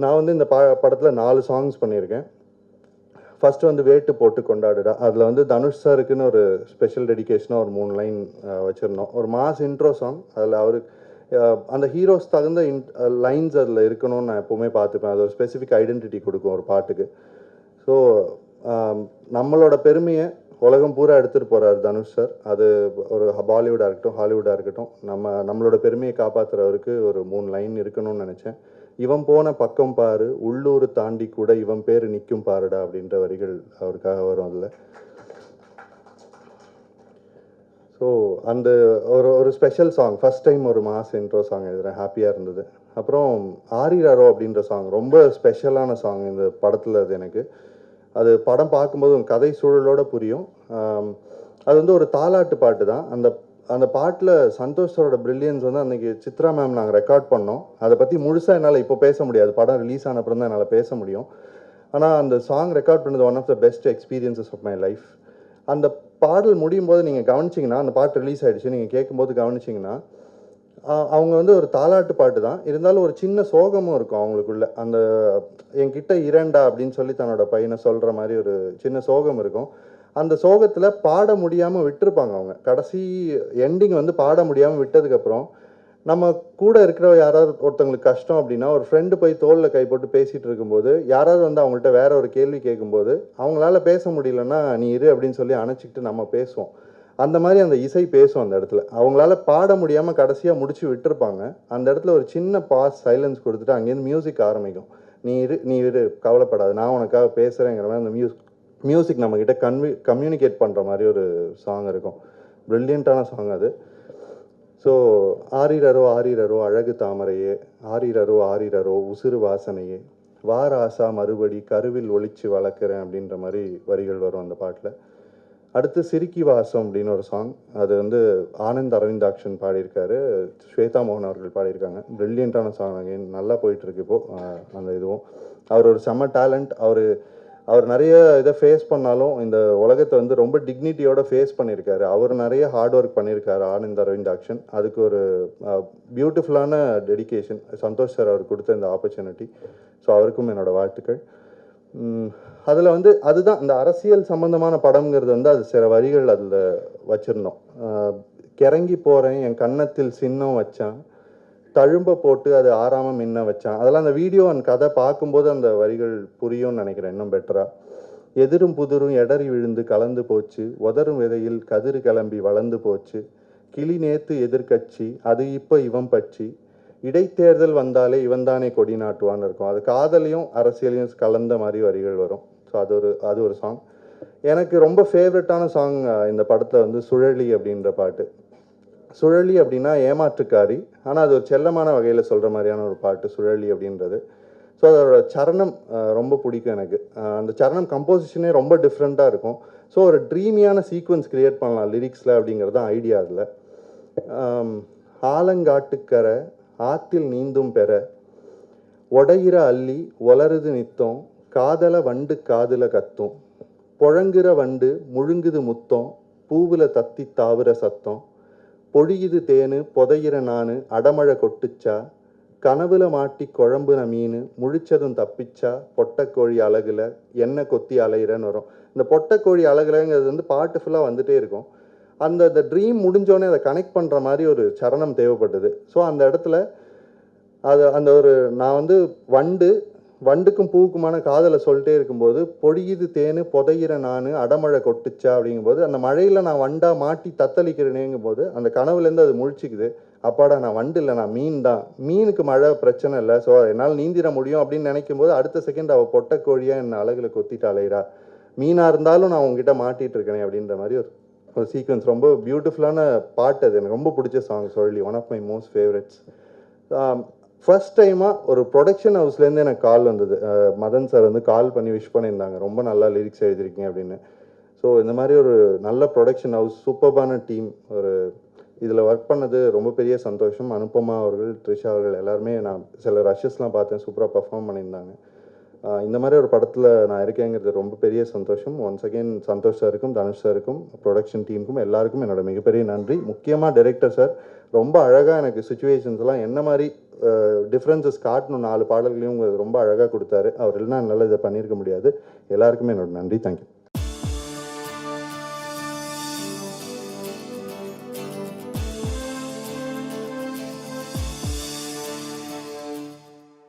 நான் வந்து இந்த படத்தில் 4 சாங்ஸ் பண்ணியிருக்கேன். ஃபர்ஸ்ட் வந்து வேட்டு போட்டு கொண்டாடுடா. அதில் வந்து தனுஷ் சாருக்குன்னு ஒரு ஸ்பெஷல் டெடிகேஷனாக ஒரு 3 லைன் வச்சுருந்தோம். ஒரு மாஸ் இன்ட்ரோ சாங். அதில் அவரு அந்த ஹீரோஸ் தகுந்த லைன்ஸ் அதில் இருக்கணும்னு நான் எப்போவுமே பார்த்துப்பேன். அது ஒரு ஸ்பெசிஃபிக் ஐடென்டிட்டி கொடுக்கும் ஒரு பாட்டுக்கு. ஸோ நம்மளோட பெருமையை உலகம் பூரா எடுத்துகிட்டு போகிறார் தனுஷ் சார். அது ஒரு பாலிவுட்டாக இருக்கட்டும், ஹாலிவுட்டாக இருக்கட்டும், நம்மளோட பெருமையை காப்பாற்றுறவருக்கு ஒரு 3 லைன் இருக்கணும்னு நினச்சேன். இவன் போன பக்கம் பாரு, உள்ளூர் தாண்டி கூட இவன் பேர் நிற்கும் பாருடா அப்படின்ற வரிகள் அவருக்காக வரும் அதில். ஸோ அந்த ஒரு ஸ்பெஷல் சாங், ஃபஸ்ட் டைம் ஒரு மாஸ் இன்ட்ரோ சாங் எழுதுகிறேன், ஹாப்பியாக இருந்தது. அப்புறம் ஆரிராரோ அப்படின்ற சாங் ரொம்ப ஸ்பெஷலான சாங் இந்த படத்தில். அது எனக்கு அது படம் பார்க்கும்போது கதை சூழலோடு புரியும். அது வந்து ஒரு தாலாட்டு பாட்டு தான். அந்த அந்த பாட்டில் சந்தோஷோட பிரில்லியன்ஸ் வந்து அன்றைக்கி சித்ரா மேம் நாங்கள் ரெக்கார்ட் பண்ணோம். அதை பற்றி முழுசாக என்னால் இப்போ பேச முடியாது, படம் ரிலீஸ் ஆன அப்புறம் தான் என்னால் பேச முடியும். ஆனால் அந்த சாங் ரெக்கார்ட் பண்ணது one of the best experiences of my life. அந்த பாடல் முடியும் போது நீங்கள் கவனிச்சிங்கன்னா, அந்த பாட்டு ரிலீஸ் ஆகிடுச்சு, நீங்கள் கேட்கும்போது கவனிச்சிங்கன்னா, அவங்க வந்து ஒரு தாலாட்டு பாட்டு தான், இருந்தாலும் ஒரு சின்ன சோகமும் இருக்கும் அவங்களுக்குள்ள. அந்த என்கிட்ட இரண்டா அப்படின்னு சொல்லி தன்னோட பையனை சொல்கிற மாதிரி ஒரு சின்ன சோகம் இருக்கும். அந்த சோகத்தில் பாட முடியாமல் விட்டுருப்பாங்க அவங்க. கடைசி எண்டிங் வந்து பாட முடியாமல் விட்டதுக்கப்புறம், நம்ம கூட இருக்கிற யாராவது ஒருத்தவங்களுக்கு கஷ்டம் அப்படின்னா, ஒரு ஃப்ரெண்டு போய் தோளில் கை போட்டு பேசிகிட்டு இருக்கும்போது, யாராவது வந்து அவங்கள்ட்ட வேற ஒரு கேள்வி கேட்கும்போது, அவங்களால பேச முடியலன்னா நீ இரு அப்படின்னு சொல்லி அணைச்சிக்கிட்டு நம்ம பேசுவோம். அந்த மாதிரி அந்த இசை பேசும் அந்த இடத்துல. அவங்களால பாட முடியாமல் கடைசியாக முடிச்சு விட்டுருப்பாங்க. அந்த இடத்துல ஒரு சின்ன பாஸ், சைலன்ஸ் கொடுத்துட்டு அங்கேருந்து மியூசிக் ஆரம்பிக்கும். நீ இரு கவலைப்படாது, நான் உனக்காக பேசுகிறேங்கிற மாதிரி அந்த மியூசிக் நம்மக்கிட்ட கம்யூனிகேட் பண்ணுற மாதிரி ஒரு சாங் இருக்கும். ப்ரில்லியண்ட்டான சாங் அது. ஸோ ஆரிரரோ ஆரிரரோ அழகு தாமரையே, ஆரிரரோ ஆரிரரோ உசுறு வாசனையே, வாராசா மறுபடி கருவில் ஒளிச்சு வளர்க்குறேன் அப்படின்ற மாதிரி வரிகள் வரும் அந்த பாட்டில். அடுத்து சிரிக்கி வாசம் அப்படின்னு ஒரு சாங். அது வந்து ஆனந்த் அரவிந்தாக்ஷன் பாடியிருக்காரு, ஸ்வேதா மோகன் அவர்கள் பாடியிருக்காங்க. ப்ரில்லியண்ட்டான சாங். அகைன் நல்லா போயிட்டுருக்கு இப்போது அந்த இதுவும். அவர் ஒரு செம்ம டேலண்ட். அவர் நிறைய இதை ஃபேஸ் பண்ணாலும் இந்த உலகத்தை வந்து ரொம்ப டிக்னிட்டியோட ஃபேஸ் பண்ணியிருக்காரு. அவர் நிறைய ஹார்ட் ஒர்க் பண்ணியிருக்காரு ஆனந்த் அரவிந்தாக்ஷன். அதுக்கு ஒரு பியூட்டிஃபுல்லான டெடிகேஷன் சந்தோஷ் சார் அவர் கொடுத்த இந்த ஆப்பர்ச்சுனிட்டி. ஸோ அவருக்கும் என்னோடய வாழ்த்துக்கள். அதில் வந்து அதுதான் இந்த அரசியல் சம்பந்தமான படம்ங்கிறது வந்து அது சில வரிகள் அதில் வச்சுருந்தோம். கிறங்கி போகிறேன் என் கன்னத்தில் சின்னம் வச்சான், தழும்ப போட்டு அது ஆறாமல் மின்ன வச்சான். அதெல்லாம் அந்த வீடியோ அந்த கதை பார்க்கும்போது அந்த வரிகள் புரியும்னு நினைக்கிறேன் இன்னும் பெட்டராக. எதிரும் புதிரும் எடறி விழுந்து கலந்து போச்சு, உதரும் விதையில் கதிர் கிளம்பி வளர்ந்து போச்சு, கிளி நேத்து எதிர்கட்சி அது இப்போ இவன் பட்சி, இடைத்தேர்தல் வந்தாலே இவன் தானே கொடி நாட்டுவான்னு இருக்கும். அது காதலையும் அரசியலையும் கலந்த மாதிரி வரிகள் வரும். ஸோ அது ஒரு சாங். எனக்கு ரொம்ப ஃபேவரட்டான சாங் இந்த படத்தில் வந்து சுழலி அப்படின்ற பாட்டு. சுழலி அப்படின்னா ஏமாற்றுக்காரி, ஆனால் அது ஒரு செல்லமான வகையில் சொல்கிற மாதிரியான ஒரு பாட்டு சுழலி அப்படின்றது. ஸோ அதோட சரணம் ரொம்ப பிடிக்கும் எனக்கு. அந்த சரணம் கம்போசிஷனே ரொம்ப டிஃப்ரெண்ட்டாக இருக்கும். ஸோ ஒரு ட்ரீமியான சீக்வன்ஸ் க்ரியேட் பண்ணலாம் லிரிக்ஸில் அப்படிங்கிறது தான் ஐடியா அதில். ஆலங்காட்டுக்கரை ஆத்தில் நீந்தும் பெற, ஒடையிற அள்ளி ஒலருது நித்தம், காதல வண்டு காதுல கத்தும், பொழங்குற வண்டு முழுங்குது முத்தம், பூவுல தத்தி தாவுற சத்தம், பொழியுது தேனு புதையிற நானு அடமழை கொட்டுச்சா, கனவுல மாட்டி குழம்புன மீன் முழிச்சதும் தப்பிச்சா, பொட்டைக்கோழி அழகுல எண்ணெய் கொத்தி அலையிறன்னு வரும். இந்த பொட்டைக்கோழி அழகுலங்கிறது வந்து பாட்டு ஃபுல்லாக வந்துட்டே இருக்கும். அந்த ட்ரீம் முடிஞ்சோடனே அதை கனெக்ட் பண்ணுற மாதிரி ஒரு சரணம் தேவைப்பட்டது. ஸோ அந்த இடத்துல அந்த ஒரு நான் வந்து வண்டுக்கும் பூவுக்குமான காதலை சொல்லிட்டே இருக்கும்போது, பொழியுது தேனு புதையிற நானு அடமழை கொட்டுச்சா அப்படிங்கும்போது, அந்த மழையில் நான் வண்டாக மாட்டி தத்தளிக்கிறேனேங்கும்போது அந்த கனவுலேருந்து அது முழிச்சிக்குது. அப்பாடா நான் வண்டு இல்லை, நான் மீன் தான், மீனுக்கு மழை பிரச்சனை இல்லை, ஸோ என்னால் நீந்திட முடியும் அப்படின்னு நினைக்கும் போது அடுத்த செகண்ட் அவள் பொட்டைக்கோழியாக என்ன அழகில் கொத்திட்டு அலையிறா, மீனாக இருந்தாலும் நான் உங்ககிட்ட மாட்டிகிட்டு இருக்கேனே அப்படின்ற மாதிரி ஒரு சீக்வன்ஸ். ரொம்ப பியூட்டிஃபுல்லான பாட்டு அது. எனக்கு ரொம்ப பிடிச்ச சாங் சொல்லி one of my most favourites. First டைமாக ஒரு ப்ரொடக்ஷன் ஹவுஸ்லேருந்து எனக்கு கால் வந்தது. மதன் சார் வந்து கால் பண்ணி விஷ் பண்ணியிருந்தாங்க, ரொம்ப நல்லா லிரிக்ஸ் எழுதியிருக்கீங்க அப்படின்னு. ஸோ இந்த மாதிரி ஒரு நல்ல ப்ரொடக்ஷன் ஹவுஸ், சூப்பர்பான டீம், ஒரு இதில் ஒர்க் பண்ணது ரொம்ப பெரிய சந்தோஷம். அனுபமா அவர்கள், த்ரிஷா அவர்கள் எல்லாருமே, நான் சில ரஷஸ்லாம் பார்த்தேன், சூப்பராக பர்ஃபார்ம் பண்ணியிருந்தாங்க. இந்த மாதிரி ஒரு படத்தில் நான் இருக்கேங்கிறது ரொம்ப பெரிய சந்தோஷம். ஒன்ஸ் அகெயின் சந்தோஷ் சாருக்கும், தனுஷ் சாருக்கும், ப்ரொடக்ஷன் டீமுக்கும் எல்லாருக்கும் என்னோட மிகப்பெரிய நன்றி. முக்கியமாக டைரக்டர் சார் ரொம்ப அழகாக எனக்கு சுச்சுவேஷன்ஸ்லாம் என்ன மாதிரி டிஃப்ரென்சஸ் காட்டணும் 4 பாடல்களையும் ரொம்ப அழகாக கொடுத்தாரு. அவர் இல்லைனா என்னால் இதை பண்ணியிருக்க முடியாது. எல்லாருக்குமே என்னோட நன்றி. தேங்க்யூ.